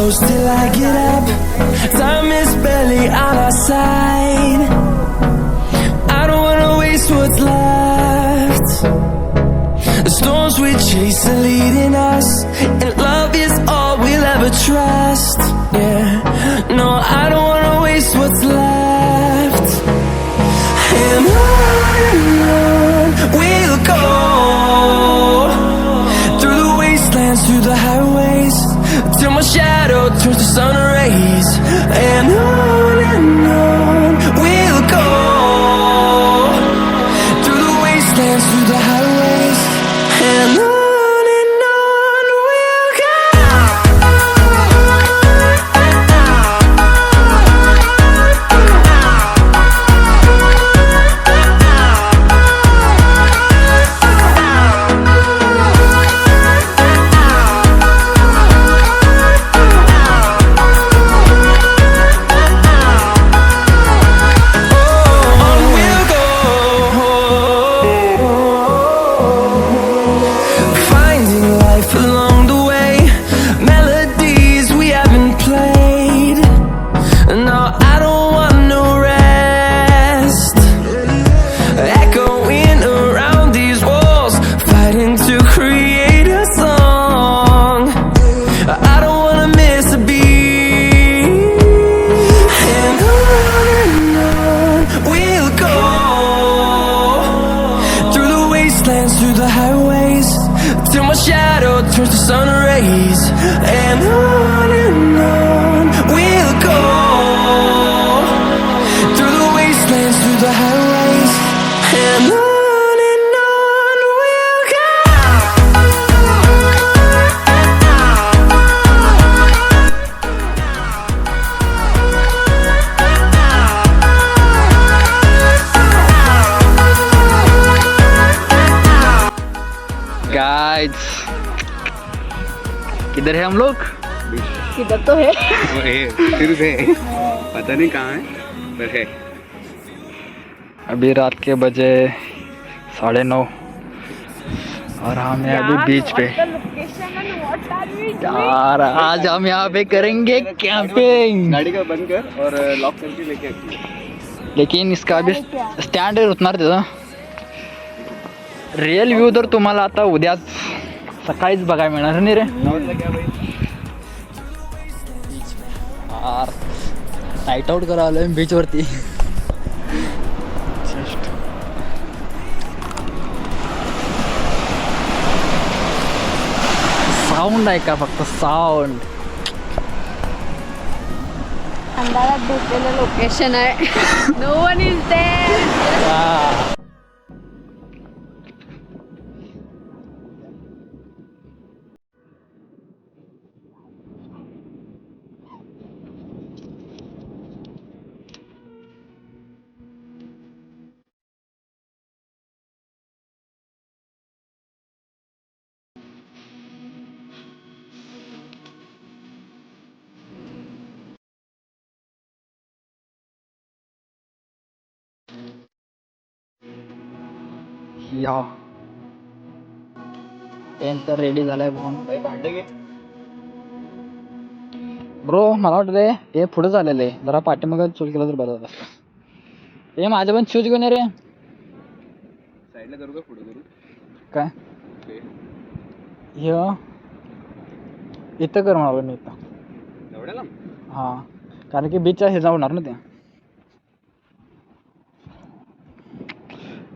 close till I get up. Time is barely on our side. I don't wanna waste what's left. The storms we chase are leading us, and love is all we'll ever trust. Yeah, no, I don't wanna waste what's left. And on we'll go, through the wastelands, through the highways, till my shadow turns to sun rays. And on we'll go, through the wastelands, through the highways, and on we'll go. Through the highways, till my shadow turns to sun rays. And on we'll go, through the wastelands, through the highways, and on we'll go. Guys किधर है हम लोग? किधर तो है फिर से पता नहीं कहाँ है पर है। अभी रात के बजे 9:30 और हम हैं अभी बीच पे। यार आज हम यहाँ पे करेंगे कैंपिंग। गाड़ी का बंद कर और लॉक करके लेके आइए। लेकिन इसका अभी स्टँड उतरणार त्याचा रिअल व्ह्यू तर तुम्हाला आता उद्याच सकाळीच बघायला मिळणार नाही रे। यार नाईट आउट करा आलोय बीच वरती। साऊंड आहे का फक्त साऊंड। अंधारात भेटलेलं लोकेशन आहे। No one is there. या टेंट तर रेडी झालाय ब्रो। मला वाटतं हे पुढे झालेलं आहे, जरा पाठीमागं चूक केलं तर बरं झालं। हे माझे पण शूज घेऊन ये रे। साईडला करू का पुढे करू काय हे इथं कर म्हणालो मी इथं एवढ्याला। हां कारण की बीचच्या हे जाणार ना ते।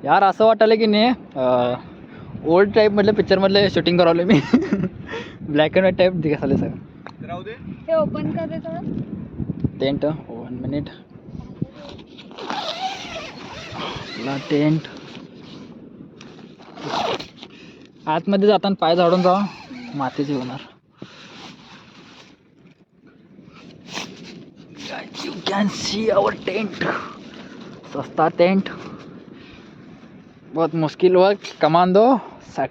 यार असं वाटायलं की नाही ओल्ड टाईप मधल्या पिक्चर मधले शूटिंग करावलं मी। ब्लॅक अँड व्हाईट टाईप दिसायला सगळं। राहू दे हे ओपन कर रे थोडं। टेंट 1 मिनिट ला टेंट आतमध्ये जाताना पाय झाडून जावा मातीची होणार। You can see our tent. सस्ता टेंट बहुत मुश्किल वर्क कमांडो सेट।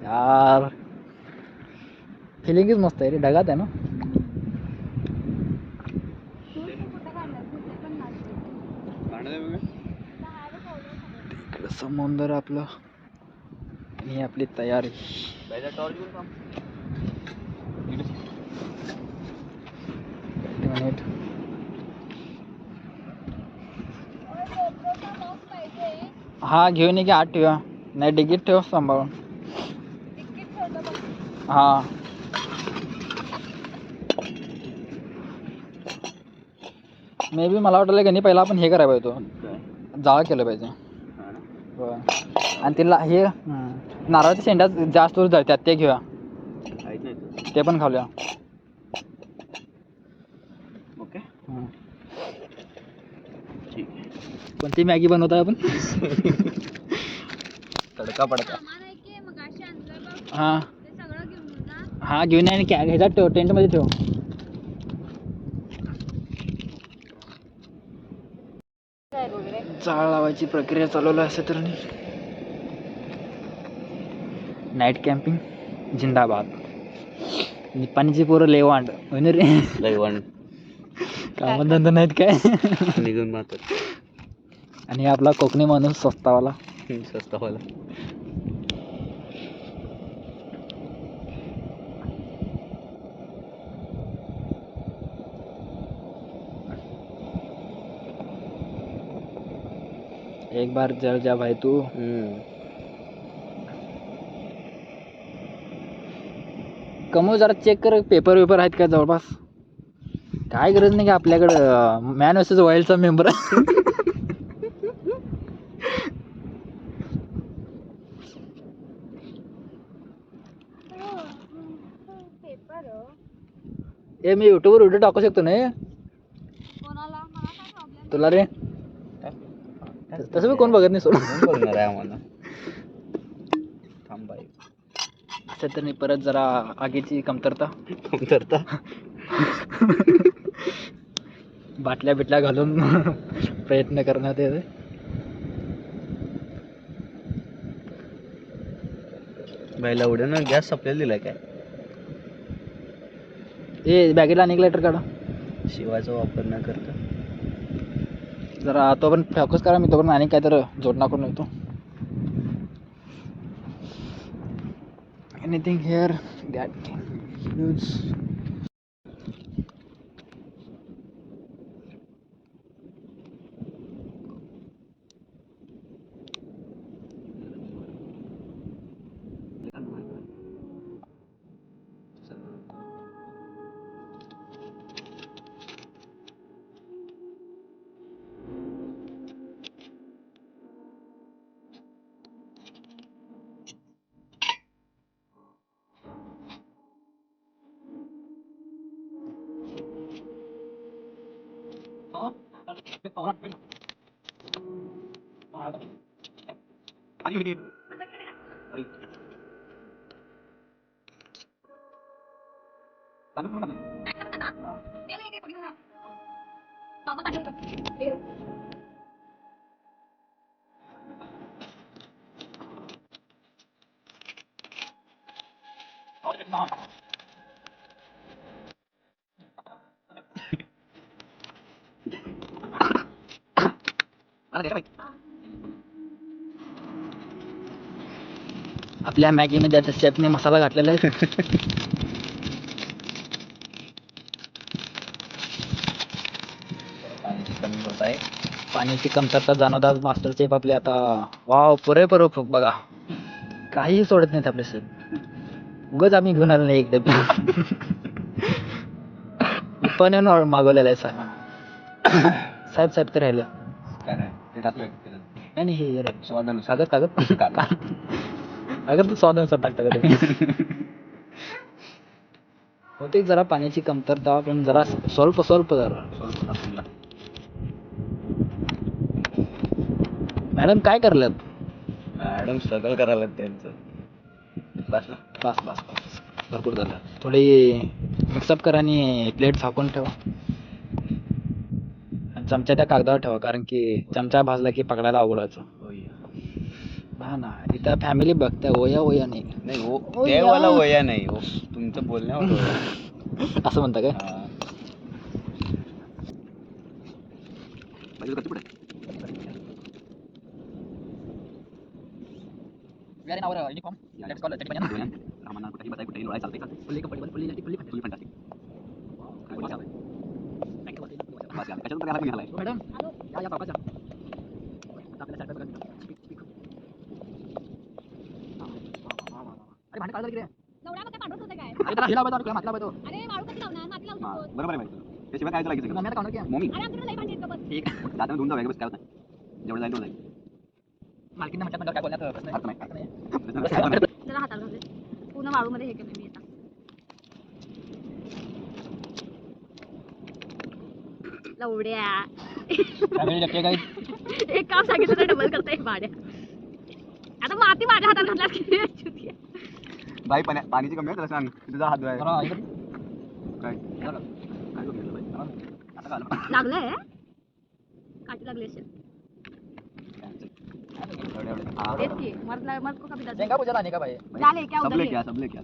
यार फिलिंगच मस्त आहे रे, ढगात आहे ना। तिकडं समुद्र आपलं आणि आपली तयारी। हा घेऊन ये की आत ठेवा, नाही डिगीत ठेव सांभाळून. हा मे बी मला वाटलं की नाही पहिला आपण हे करायला पाहिजे तो जाळ केलं पाहिजे. होय. आणि तिला हे नारळाच्या शेंड्यात जास्त वर जळतात ते घेऊया, ते पण खाऊया. ओके. कोणती मॅगी बनवताय आपण? तडका पडका. हा हा घेऊन ये आणि ह्याच्यात ठेव, टेंटमध्ये ठेव. जाळ लावायची प्रक्रिया चालवली असेल तर. नाईट कॅम्पिंग जिंदाबाद. निपाणीची पोरं लेवांड होईन रे. लयवण कामधंदा नाहीत काय. निघून मात्र आणि आपला कोकणी माणूस स्वस्तावाला. स्वस्त व्हायला. एक बार जल जा भाई तू. कमो जरा चेक कर, पेपर वेपर आहेत का जवळपास. काय गरज नाही की आपल्याकडं मॅन वर्सेस वाईल्डचा मेंबर. ए मी युट्यूबवर व्हिडिओ टाकू शकतो ना तुला रे. तसं मी कोण बघत नाही सोड. बघणार आहे आम्हाला. थांब बाई. असं तर नाही परत जरा आगीची कमतरता. बाटल्या बिटल्या घालून प्रयत्न करण्यात येते. बाईला उड्या ना गॅस संपलेला दिलाय काय. ए बॅगेला अनेक लायटर काढा. शिवायचा वापर न करता जरा तो पण फोकस करा. मी तो पण आणि काय तर जोडणा करून येतो. Anything here that can use. आपल्या मॅगीमध्ये आता शेफने मसाला घातलेला आहे. पाण्याची कमतरता जाणवतात मास्टर शेफ आपले आता. वाव पुरेपूर बघा, काहीही सोडत नाहीत आपले शेफ. उगाच आम्ही घेऊन आलो नाही एक डबे. पण येऊन मागवलेला आहे साहेब. साहेब तर राहिलं नाही हे कागद अगर तू स्वादानुसार टाकता होते जरा पाण्याची कमतरता, पण जरा स्वल्प जरा. मॅडम काय करल्यात? मॅडम स्ट्रगल करायला त्यांचं. बस भरपूर झालं. थोडी मिक्सअप करा आणि प्लेट झाकून ठेवा. चमचा त्या कागदावर ठेवा, कारण की चमचा भाजला की पकडायला अवघडायचं. हा ना, इथं फॅमिली बघता. ओया नाही देवाला वया नाही हो, तुमचं बोलण्यावर असं म्हणता काय? हिला बघा तुला म्हटलं बघतो अरे वाळू कशी लावणार माती लावू हा, शकतो. बरोबर आहे बाई. त्याशिवाय काय लागेल मम्मी आता काउंटर किया मम्मी अरे आमच्याकडे लई भांडी आहेत गप्प. ठीक आहे जाताना धुवून जाऊया बस काय होत नाही. जेवढं जाईल तेवढं जाईल. मालकीनं म्हटलं काय बोलण्यात प्रश्न अर्थ नाही. नाही. अर्थ नाही. काय पण जरा हाताला घालते. पूर्ण वाळूमध्ये हे केलं मी आता. लवड्या फॅमिली नक्की काय एक काम सांगितलं तर डबल करताय भाड्या. आता माती माझ्या हातात घातला की बाई पाण्याची कमी आहे त्याला सांग तुझा हात धुवाय जरा इकडे काय काय कमी बाई आता काय आलं लागलंय काठी लागली असेल. तेच की मर्द को कभी दर्द शेंगा पूजा लाने का भाई डाले क्या उधर ले. सबले क्या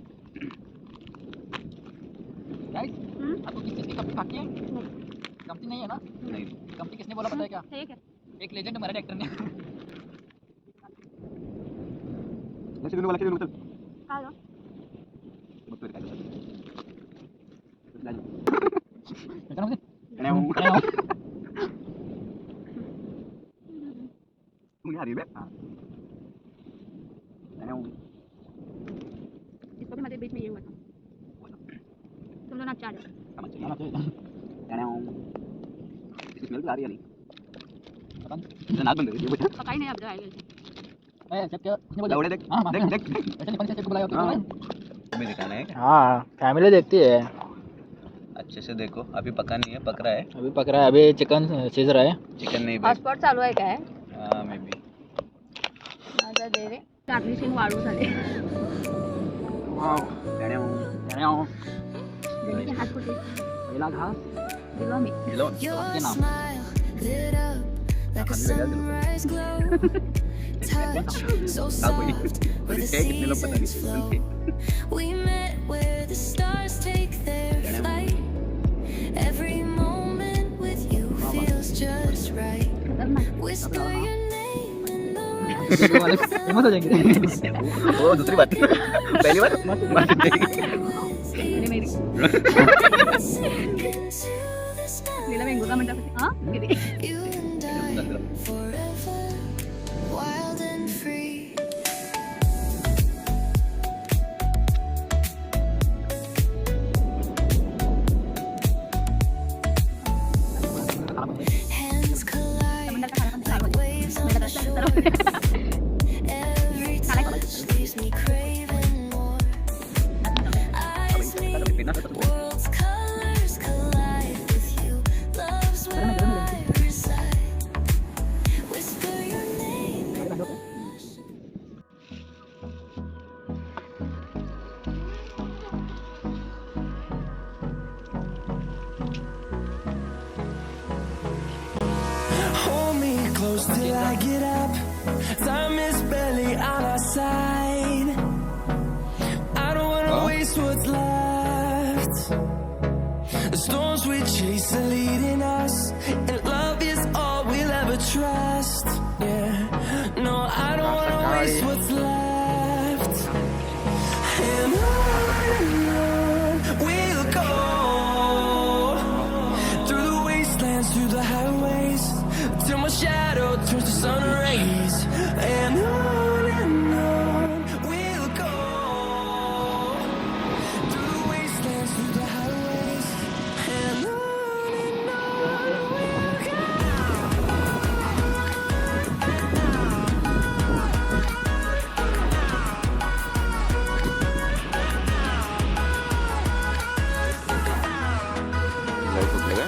गाइस आपको किस चीज की कंपनी बाकी है कंपनी नहीं है ना नहीं कंपनी किसने बोला पता है क्या ठीक है. एक लेजेंड मराठी एक्टर ने लक्ष देऊन चल काय गं? बघ तरी काय तुम्ही हरी बे इसको भी हमारे बीच में ये हुआ था. तुम लोग अच्छा स्मेल तो आ रही है नहीं पता नहीं नाक बंद है पता ही नहीं अब जाएगा. मैं जब क्या उसने बोला लौड़े देख हां देख देख ऐसे नहीं से बुलाया हाँ। होता हमें दिखाना है हां फैमिली देखती है अच्छे से देखो अभी पका नहीं है पक रहा है अभी पक रहा है अभी चिकन सीज रहा है चिकन नहीं हॉटस्पॉट चालू आहे काय हाँ मे बी माझा दे रे. लागली शेंग वाळू झाले. वाओ देखिए हात कुठे पहिला घास दिलो मी. हेलो के नाम Smile lit up like a sunrise glow. Touch so soft where the seasons flow. We met where the stars take their flight. Every moment with you feels just right. Whisper your name in the rush. Famous हो जाएंगे वो दूसरी बात पहली बार मेरी मेरी Sink into the smell. Leela mango का म्हणता हां किती You and I forever wild and free. Hands collide like waves on the shore. Every touch leaves me craving more. Eyes meet, worlds colors collide with you. Love's where I reside. Whisper your name in the rush. Hold me close till I get up. Time is barely on our side. I don't wanna waste what's left. The storms we chase are leading us, and love is all we'll ever trust. Yeah, no, I don't wanna waste what's left. And on we'll go through the wastelands, through the highways, till my shadow turns to sun rays. And on we'll go through the wastelands, through the highways, and on we'll go. Light उठले का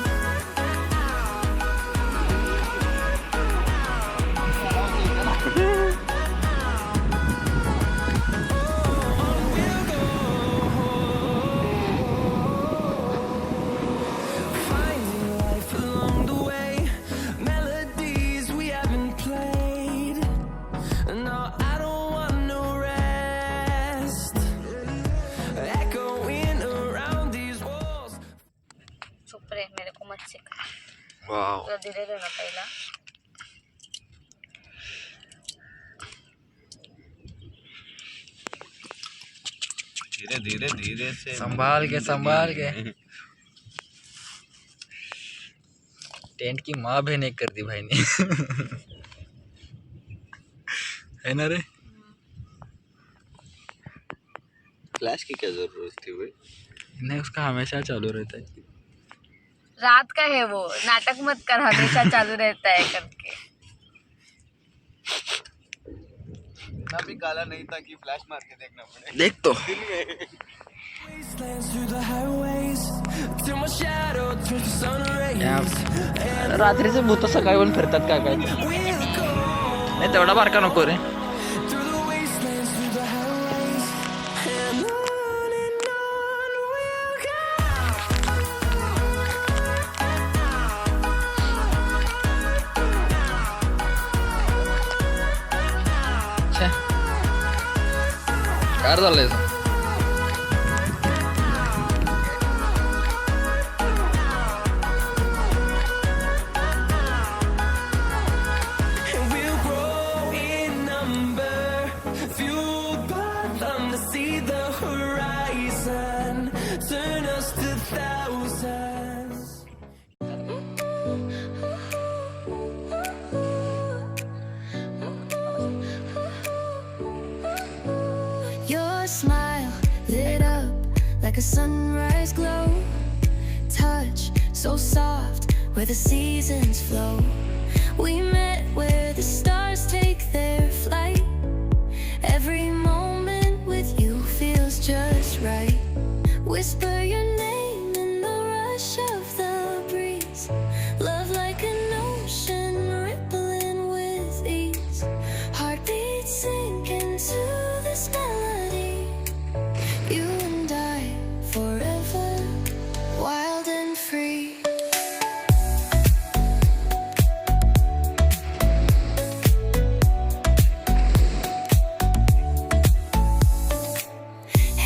Finding life along the way, melodies we haven't played. No, I don't want no rest. Echoing around these walls. चुप रे मेरे को मत सिखा. Wow तुला दिलेलं ना पहिला. धीरे धीरे धीरे से संभाल के टेंट की माँ भी नहीं कर दी भाई ने है ना रे फ्लैश की क्या जरूरत थी भाई? नहीं, उसका हमेशा चालू रहता है. रात का है वो, नाटक मत कर, हमेशा चालू रहता है करके. इतना भी काला नहीं था कि फ्लैश मार के देखना पड़े. देख तो. Wastelands through the highways till my shadow turns to sun rays. रात्रीचे भूत सकाळी पण फिरतात काय काय. We'll go नाही तेवढा बारका नको रे. through the wastelands through the highways and on we'll go. छे. काय झालंय? And we'll grow in number, fueled by them to see the horizon, turn us to thousands. Your smile lit up like a sunrise glow. Touch so soft where the seasons flow. We met where the stars take their flight. Every moment with you feels just right. Whisper your name in the rush of the breeze. Love like an ocean rippling with ease. Heartbeats sink into this melody. You and I forever, wild and free.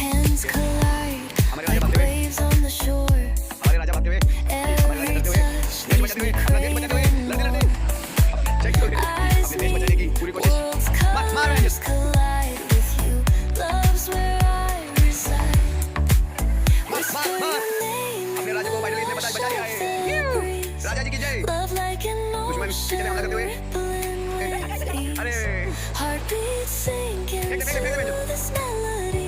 Hands collide like waves on the shore. Every touch leaves me craving more. Eyes meet, worlds colors collide with you. Love's where I reside. Whisper your name in the rush of the breeze. Love like an ocean rippling with ease. Heartbeats sink into this melody.